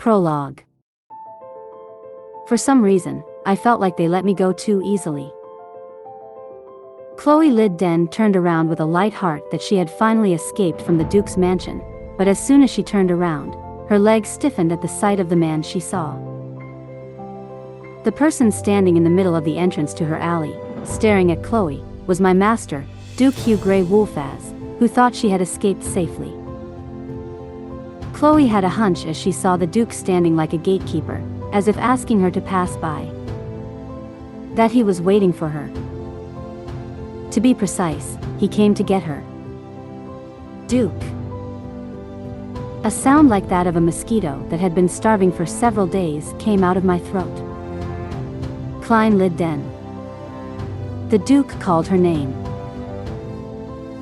Prologue. For some reason, I felt like they let me go too easily. Chloe Lidden turned around with a light heart that she had finally escaped from the Duke's mansion, but as soon as she turned around, her legs stiffened at the sight of the man she saw. The person standing in the middle of the entrance to her alley, staring at Chloe, was my master, Duke Hugh Grey Wolfaz, who thought she had escaped safely. Chloe had a hunch as she saw the Duke standing like a gatekeeper, as if asking her to pass by. That he was waiting for her. To be precise, he came to get her. Duke. A sound like that of a mosquito that had been starving for several days came out of my throat. Klein Lidden. The Duke called her name.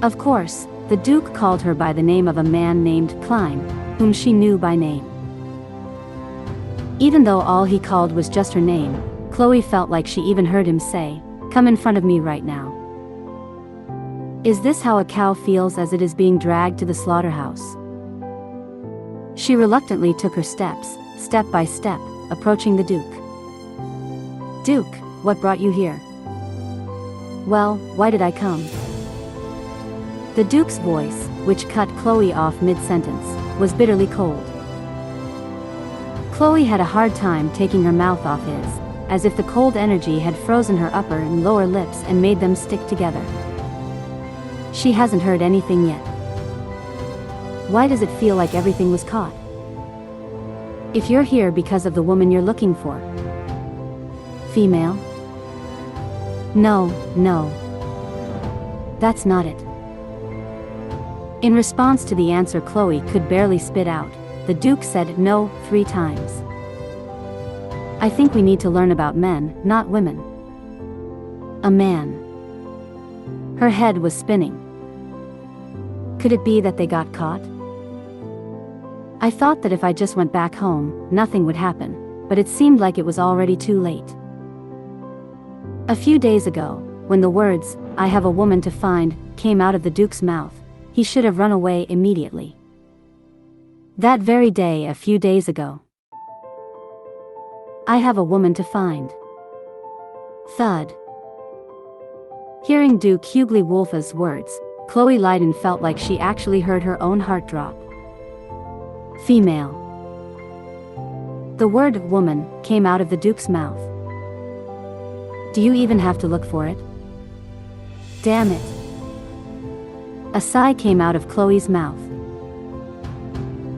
Of course, the Duke called her by the name of a man named Klein, whom she knew by name. Even though all he called was just her name, Chloe felt like she even heard him say, "Come in front of me right now." Is this how a cow feels as it is being dragged to the slaughterhouse? She reluctantly took her steps, step by step, approaching the Duke. "Duke, what brought you here?" "Well, why did I come?" The Duke's voice, which cut Chloe off mid-sentence, was bitterly cold. Chloe had a hard time taking her mouth off his, as if the cold energy had frozen her upper and lower lips and made them stick together. She hasn't heard anything yet. Why does it feel like everything was caught? If you're here because of the woman you're looking for. Female? No. That's not it. In response to the answer Chloe could barely spit out, the Duke said no 3 times. "I think we need to learn about men, not women." A man. Her head was spinning. Could it be that they got caught? I thought that if I just went back home, nothing would happen, but it seemed like it was already too late. A few days ago, when the words, "I have a woman to find," came out of the Duke's mouth, he should have run away immediately. That very day a few days ago. "I have a woman to find." Thud. Hearing Duke Hughley Wolf's words, Chloe Lidden felt like she actually heard her own heart drop. Female. The word woman came out of the Duke's mouth. Do you even have to look for it? Damn it. A sigh came out of Chloe's mouth.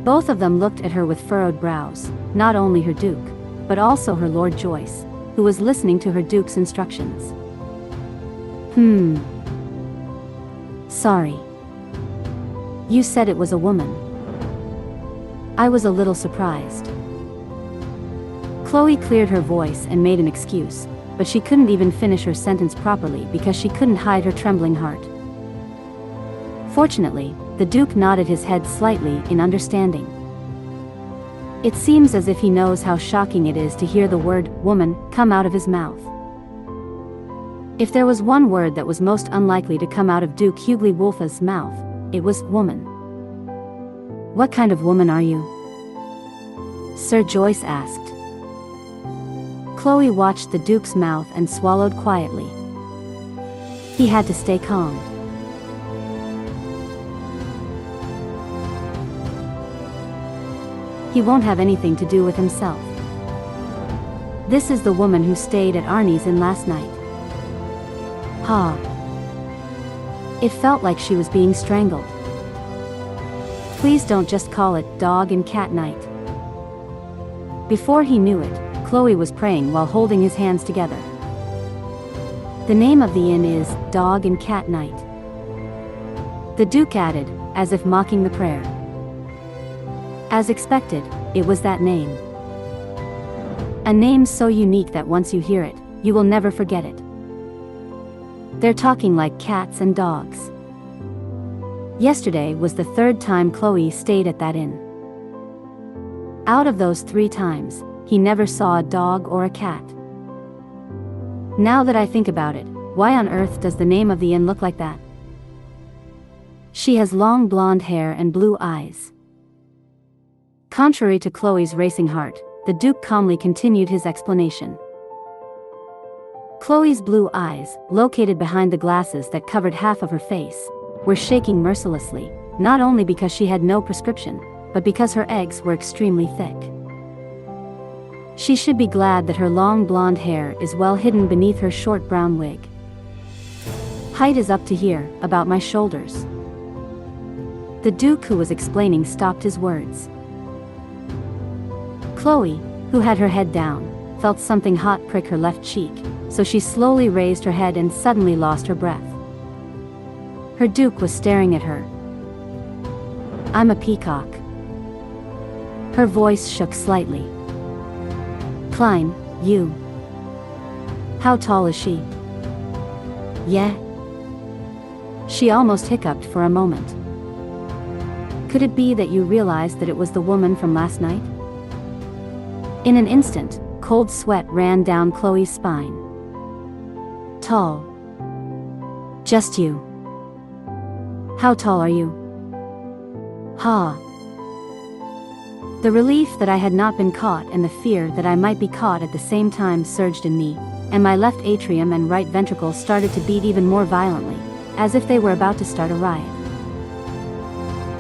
Both of them looked at her with furrowed brows, not only her Duke, but also her Lord Joyce, who was listening to her Duke's instructions. Sorry. You said it was a woman. I was a little surprised. Chloe cleared her voice and made an excuse, but she couldn't even finish her sentence properly because she couldn't hide her trembling heart. Fortunately, the Duke nodded his head slightly in understanding. It seems as if he knows how shocking it is to hear the word woman come out of his mouth. If there was one word that was most unlikely to come out of Duke Hughley Wolf's mouth, it was woman. What kind of woman are you? Sir Joyce asked. Chloe watched the Duke's mouth and swallowed quietly. He had to stay calm. He won't have anything to do with himself. This is the woman who stayed at Arnie's Inn last night. Ha. It felt like she was being strangled. Please don't just call it dog and cat night. Before he knew it, Chloe was praying while holding his hands together. The name of the inn is Dog and Cat Night. The Duke added, as if mocking the prayer. As expected, it was that name. A name so unique that once you hear it, you will never forget it. They're talking like cats and dogs. Yesterday was the 3rd time Chloe stayed at that inn. Out of those 3 times, he never saw a dog or a cat. Now that I think about it, why on earth does the name of the inn look like that? She has long blonde hair and blue eyes. Contrary to Chloe's racing heart, the Duke calmly continued his explanation. Chloe's blue eyes, located behind the glasses that covered half of her face, were shaking mercilessly, not only because she had no prescription, but because her eggs were extremely thick. She should be glad that her long blonde hair is well hidden beneath her short brown wig. Height is up to here, about my shoulders. The Duke, who was explaining, stopped his words. Chloe, who had her head down, felt something hot prick her left cheek, so she slowly raised her head and suddenly lost her breath. Her Duke was staring at her. I'm a peacock. Her voice shook slightly. Klein, you. How tall is she? Yeah. She almost hiccuped for a moment. Could it be that you realized that it was the woman from last night? In an instant, cold sweat ran down Chloe's spine. Tall. Just you. How tall are you? Ha. The relief that I had not been caught and the fear that I might be caught at the same time surged in me, and my left atrium and right ventricle started to beat even more violently, as if they were about to start a riot.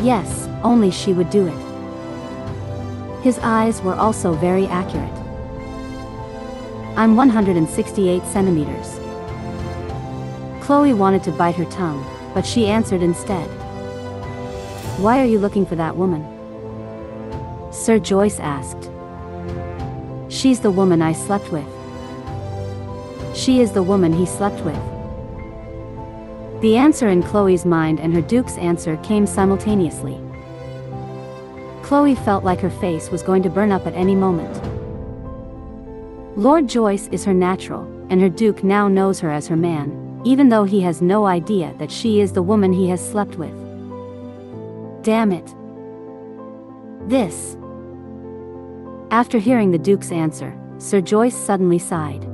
Yes, only she would do it. His eyes were also very accurate. I'm 168 centimeters. Chloe wanted to bite her tongue, but she answered instead. Why are you looking for that woman? Sir Joyce asked. She's the woman I slept with. She is the woman he slept with. The answer in Chloe's mind and her Duke's answer came simultaneously. Chloe felt like her face was going to burn up at any moment. Lord Joyce is her natural, and her Duke now knows her as her man, even though he has no idea that she is the woman he has slept with. Damn it. This. After hearing the Duke's answer, Sir Joyce suddenly sighed.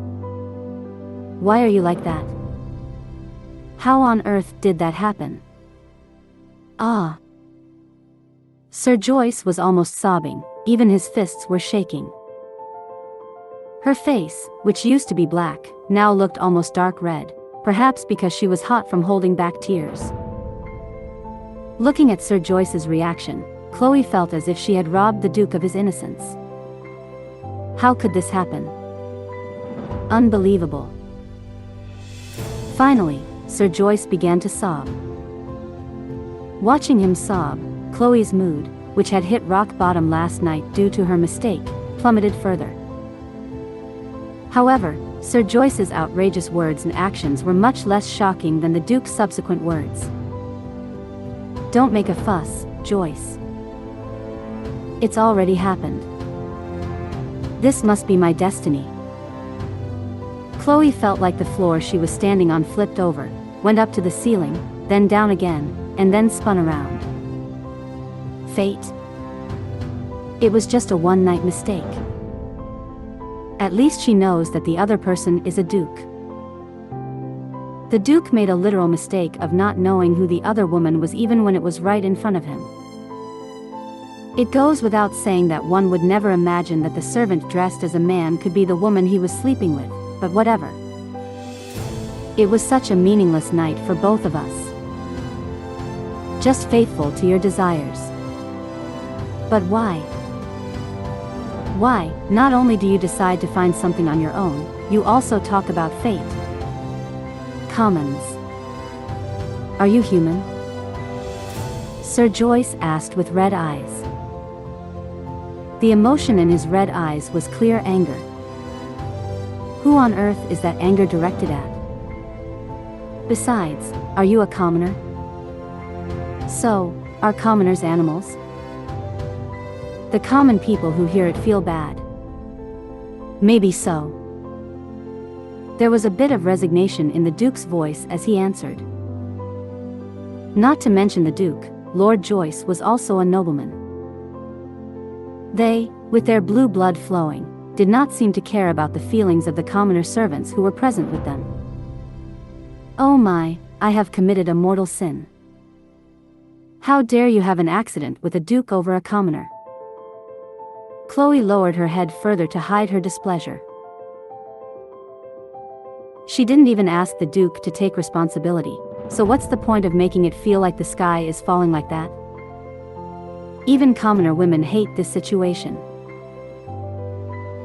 Why are you like that? How on earth did that happen? Ah. Sir Joyce was almost sobbing, even his fists were shaking. Her face, which used to be black, now looked almost dark red, perhaps because she was hot from holding back tears. Looking at Sir Joyce's reaction, Chloe felt as if she had robbed the Duke of his innocence. How could this happen? Unbelievable. Finally, Sir Joyce began to sob. Watching him sob, Chloe's mood, which had hit rock bottom last night due to her mistake, plummeted further. However, Sir Joyce's outrageous words and actions were much less shocking than the Duke's subsequent words. Don't make a fuss, Joyce. It's already happened. This must be my destiny. Chloe felt like the floor she was standing on flipped over, went up to the ceiling, then down again, and then spun around. Fate? It was just a one-night mistake. At least she knows that the other person is a Duke. The Duke made a literal mistake of not knowing who the other woman was even when it was right in front of him. It goes without saying that one would never imagine that the servant dressed as a man could be the woman he was sleeping with, but whatever. It was such a meaningless night for both of us. Just faithful to your desires. But why? Why, not only do you decide to find something on your own, you also talk about fate. Commons. Are you human? Sir Joyce asked with red eyes. The emotion in his red eyes was clear anger. Who on earth is that anger directed at? Besides, are you a commoner? So, are commoners animals? The common people who hear it feel bad. Maybe so. There was a bit of resignation in the Duke's voice as he answered. Not to mention the Duke, Lord Joyce was also a nobleman. They, with their blue blood flowing, did not seem to care about the feelings of the commoner servants who were present with them. Oh my, I have committed a mortal sin. How dare you have an accident with a Duke over a commoner? Chloe lowered her head further to hide her displeasure. She didn't even ask the Duke to take responsibility, so what's the point of making it feel like the sky is falling like that? Even commoner women hate this situation.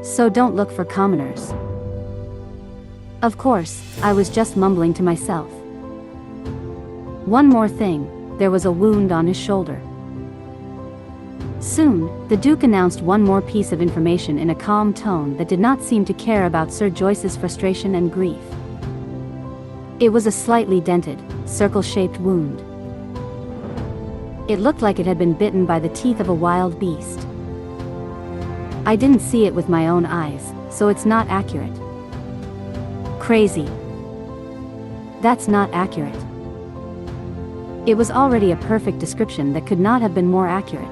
So don't look for commoners. Of course, I was just mumbling to myself. One more thing, there was a wound on his shoulder. Soon, the Duke announced one more piece of information in a calm tone that did not seem to care about Sir Joyce's frustration and grief. It was a slightly dented, circle-shaped wound. It looked like it had been bitten by the teeth of a wild beast. I didn't see it with my own eyes, so it's not accurate. Crazy. That's not accurate. It was already a perfect description that could not have been more accurate.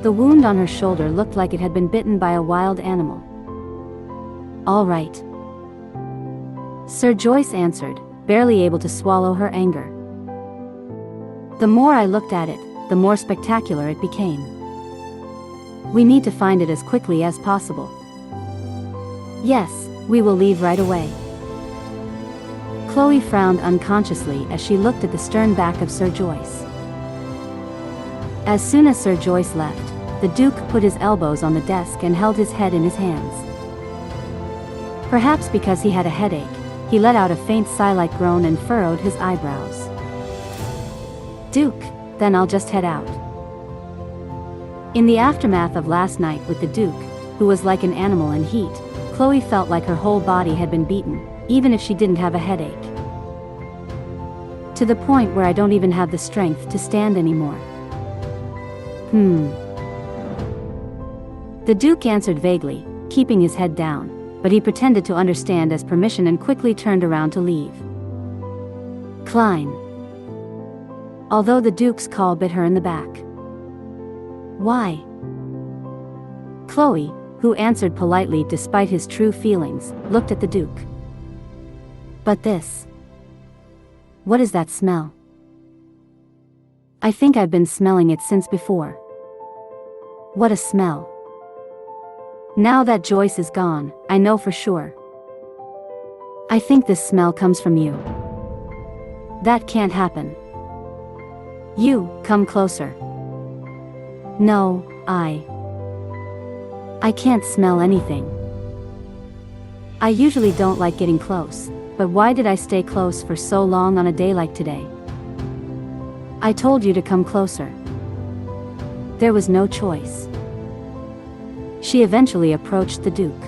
The wound on her shoulder looked like it had been bitten by a wild animal. All right. Sir Joyce answered, barely able to swallow her anger. The more I looked at it, the more spectacular it became. We need to find it as quickly as possible. Yes, we will leave right away. Chloe frowned unconsciously as she looked at the stern back of Sir Joyce. As soon as Sir Joyce left, the Duke put his elbows on the desk and held his head in his hands. Perhaps because he had a headache, he let out a faint sigh-like groan and furrowed his eyebrows. Duke, then I'll just head out. In the aftermath of last night with the Duke, who was like an animal in heat, Chloe felt like her whole body had been beaten, even if she didn't have a headache. To the point where I don't even have the strength to stand anymore. The Duke answered vaguely, keeping his head down, but he pretended to understand as permission and quickly turned around to leave. Klein. Although the Duke's call bit her in the back. Why? Chloe, who answered politely despite his true feelings, looked at the Duke. But this. What is that smell? I think I've been smelling it since before. What a smell. Now that Joyce is gone, I know for sure. I think this smell comes from you. That can't happen. You, come closer. No, I can't smell anything. I usually don't like getting close, but why did I stay close for so long on a day like today? I told you to come closer. There was no choice. She eventually approached the Duke.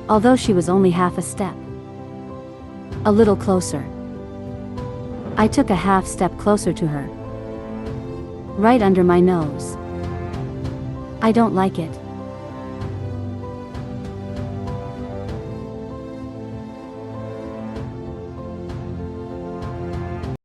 Although she was only half a step. A little closer. I took a half step closer to her. Right under my nose. I don't like it.